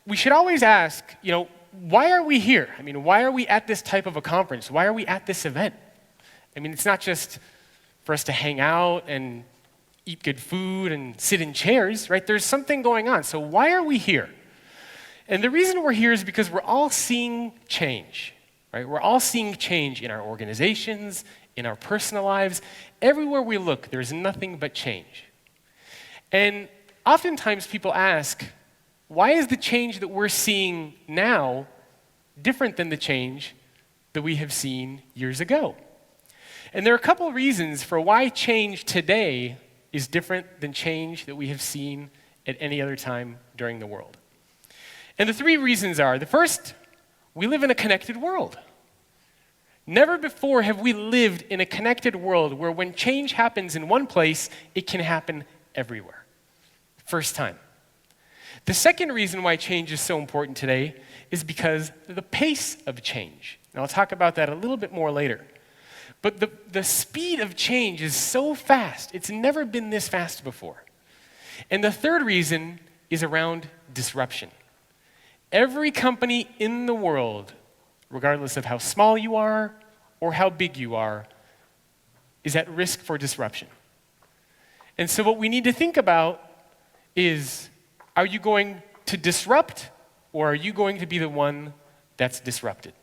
we should always ask, why are we here? I mean, why are we at this type of a conference? Why are we at this event? I mean, it's not just for us to hang out and eat good food and sit in chairs, right? There's something going on. So why are we here? And the reason we're here is because we're all seeing change, right? We're all seeing change in our organizations, in our personal lives. Everywhere we look, there's nothing but change. And oftentimes people ask, why is the change that we're seeing now different than the change that we have seen years ago? And there are a couple of reasons for why change today is different than change that we have seen at any other time during the world. And the three reasons are, the first, we live in a connected world. Never before have we lived in a connected world where when change happens in one place, it can happen everywhere. First time. The second reason why change is so important today is because of the pace of change. And I'll talk about that a little bit more later. But the speed of change is so fast. It's never been this fast before. And the third reason is around disruption. Every company in the world, regardless of how small you are or how big you are, is at risk for disruption. And so what we need to think about is, are you going to disrupt, or are you going to be the one that's disrupted?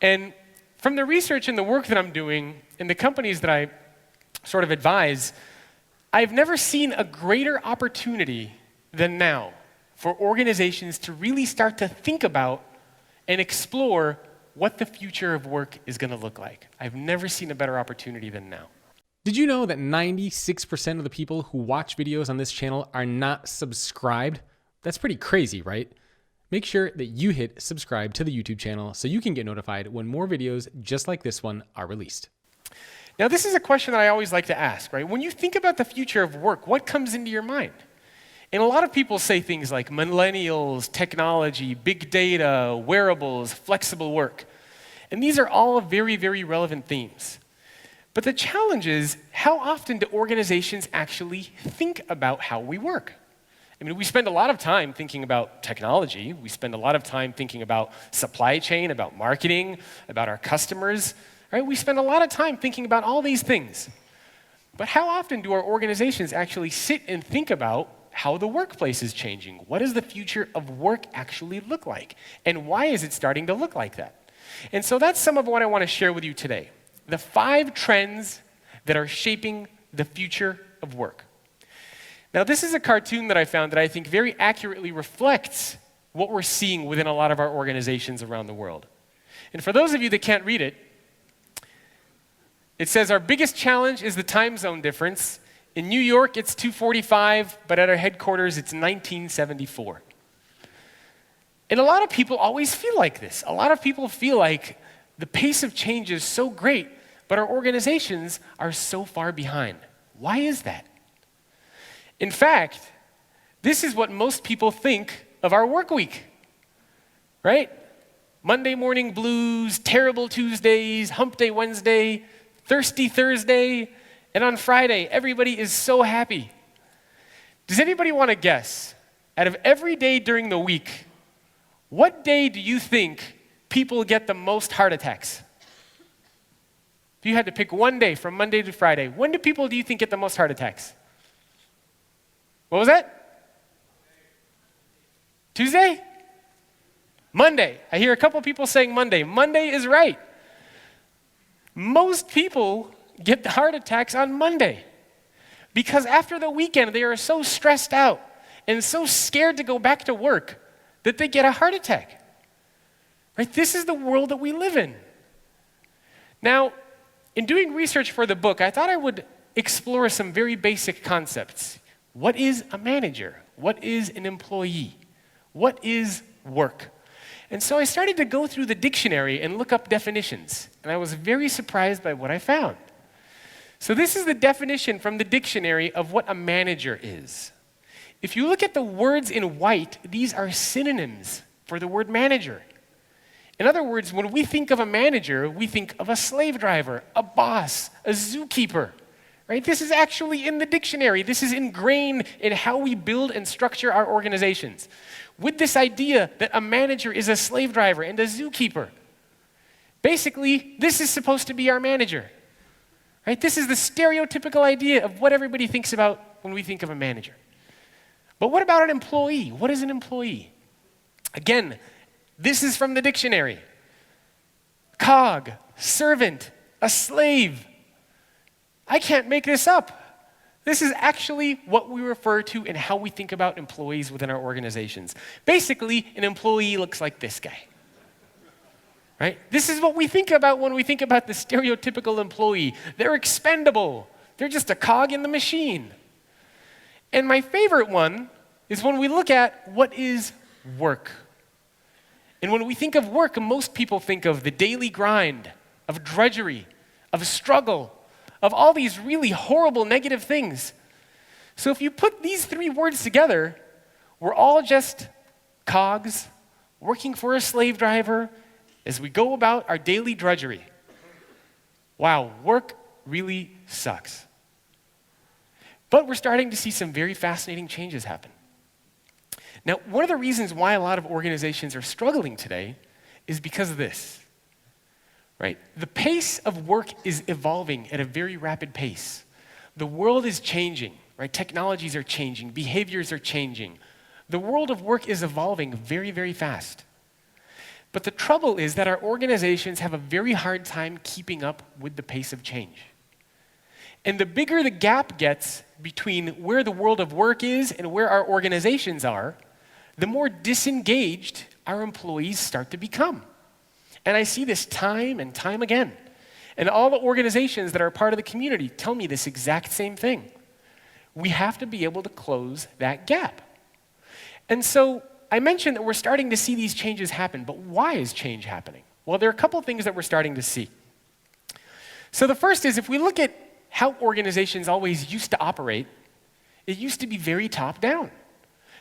And from the research and the work that I'm doing in the companies that I sort of advise, I've never seen a greater opportunity than now for organizations to really start to think about and explore what the future of work is going to look like. I've never seen a better opportunity than now. Did you know that 96% of the people who watch videos on this channel are not subscribed? That's pretty crazy, right? Make sure that you hit subscribe to the YouTube channel so you can get notified when more videos just like this one are released. Now, this is a question that I always like to ask, right? When you think about the future of work, what comes into your mind? And a lot of people say things like millennials, technology, big data, wearables, flexible work. And these are all very, very relevant themes. But the challenge is, how often do organizations actually think about how we work? I mean, we spend a lot of time thinking about technology. We spend a lot of time thinking about supply chain, about marketing, about our customers. Right? We spend a lot of time thinking about all these things. But how often do our organizations actually sit and think about how the workplace is changing? What does the future of work actually look like? And why is it starting to look like that? And so that's some of what I want to share with you today. The 5 trends that are shaping the future of work. Now, this is a cartoon that I found that I think very accurately reflects what we're seeing within a lot of our organizations around the world. And for those of you that can't read it, it says our biggest challenge is the time zone difference. In New York, it's 2:45, but at our headquarters, it's 1974. And a lot of people always feel like this. A lot of people feel like the pace of change is so great, but our organizations are so far behind. Why is that? In fact, this is what most people think of our work week, right? Monday morning blues, terrible Tuesdays, hump day Wednesday, thirsty Thursday, and on Friday, everybody is so happy. Does anybody want to guess, out of every day during the week, what day do you think people get the most heart attacks? If you had to pick one day from Monday to Friday, when do people, do you think, get the most heart attacks? What was that? Tuesday? Monday. I hear a couple people saying Monday. Monday is right. Most people get the heart attacks on Monday because after the weekend, they are so stressed out and so scared to go back to work that they get a heart attack. Right? This is the world that we live in. Now, in doing research for the book, I thought I would explore some very basic concepts. What is a manager? What is an employee? What is work? And so I started to go through the dictionary and look up definitions, and I was very surprised by what I found. So this is the definition from the dictionary of what a manager is. If you look at the words in white, these are synonyms for the word manager. In other words, when we think of a manager, we think of a slave driver, a boss, a zookeeper. Right? This is actually in the dictionary. This is ingrained in how we build and structure our organizations. with this idea that a manager is a slave driver and a zookeeper. Basically, this is supposed to be our manager. Right? This is the stereotypical idea of what everybody thinks about when we think of a manager. But what about an employee? What is an employee? Again, this is from the dictionary. Cog, servant, a slave. I can't make this up. This is actually what we refer to and how we think about employees within our organizations. Basically, an employee looks like this guy. Right? This is what we think about when we think about the stereotypical employee. They're expendable. They're just a cog in the machine. And my favorite one is when we look at what is work. And when we think of work, most people think of the daily grind, of drudgery, of struggle, of all these really horrible negative things. So if you put these three words together, we're all just cogs working for a slave driver as we go about our daily drudgery. Wow, work really sucks. But we're starting to see some very fascinating changes happen. Now, one of the reasons why a lot of organizations are struggling today is because of this. Right? The pace of work is evolving at a very rapid pace. The world is changing, right? Technologies are changing, behaviors are changing. The world of work is evolving very, very fast. But the trouble is that our organizations have a very hard time keeping up with the pace of change. And the bigger the gap gets between where the world of work is and where our organizations are, the more disengaged our employees start to become. And I see this time and time again. And all the organizations that are part of the community tell me this exact same thing. We have to be able to close that gap. And so I mentioned that we're starting to see these changes happen, but why is change happening? Well, there are a couple things that we're starting to see. So the first is if we look at how organizations always used to operate, it used to be very top-down.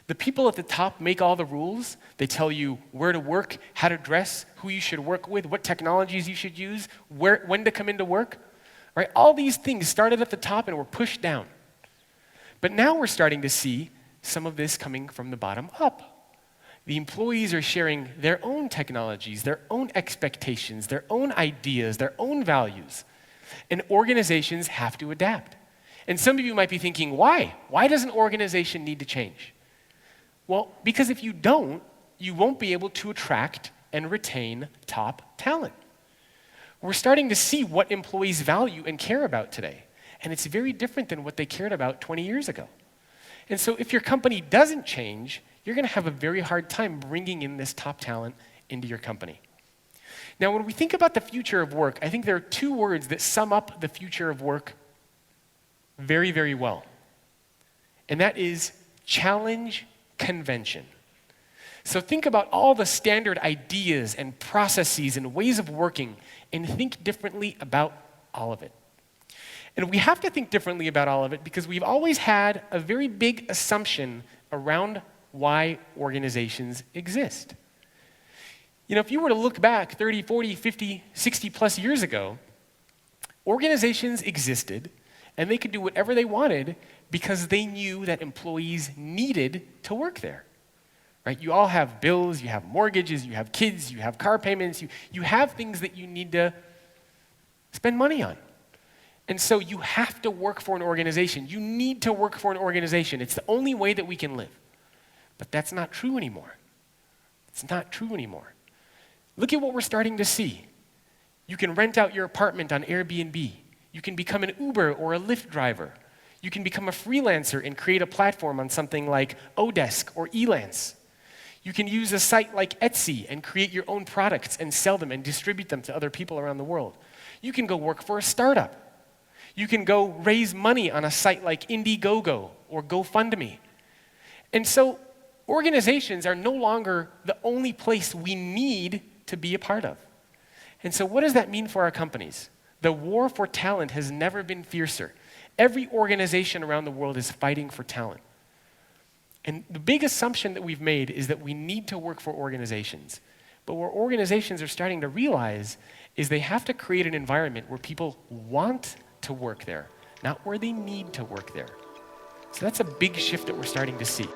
The people at the top make all the rules. They tell you where to work, how to dress, who you should work with, what technologies you should use, when to come into work. Right? All these things started at the top and were pushed down. But now we're starting to see some of this coming from the bottom up. The employees are sharing their own technologies, their own expectations, their own ideas, their own values. And organizations have to adapt. And some of you might be thinking, why? Why does an organization need to change? Well, because if you don't, you won't be able to attract and retain top talent. We're starting to see what employees value and care about today. And it's very different than what they cared about 20 years ago. And so if your company doesn't change, you're going to have a very hard time bringing in this top talent into your company. Now, when we think about the future of work, I think there are two words that sum up the future of work very, very well. And that is challenge convention. So think about all the standard ideas and processes and ways of working and think differently about all of it. And we have to think differently about all of it because we've always had a very big assumption around why organizations exist. You know, if you were to look back 30, 40, 50, 60 plus years ago, organizations existed and they could do whatever they wanted because they knew that employees needed to work there. Right? You all have bills, you have mortgages, you have kids, you have car payments, you have things that you need to spend money on. And so you have to work for an organization. You need to work for an organization. It's the only way that we can live. But that's not true anymore. It's not true anymore. Look at what we're starting to see. You can rent out your apartment on Airbnb. You can become an Uber or a Lyft driver. You can become a freelancer and create a platform on something like Odesk or Elance. You can use a site like Etsy and create your own products and sell them and distribute them to other people around the world. You can go work for a startup. You can go raise money on a site like Indiegogo or GoFundMe. And so organizations are no longer the only place we need to be a part of. And so what does that mean for our companies? The war for talent has never been fiercer. Every organization around the world is fighting for talent. And the big assumption that we've made is that we need to work for organizations. But what organizations are starting to realize is they have to create an environment where people want to work there, not where they need to work there. So that's a big shift that we're starting to see.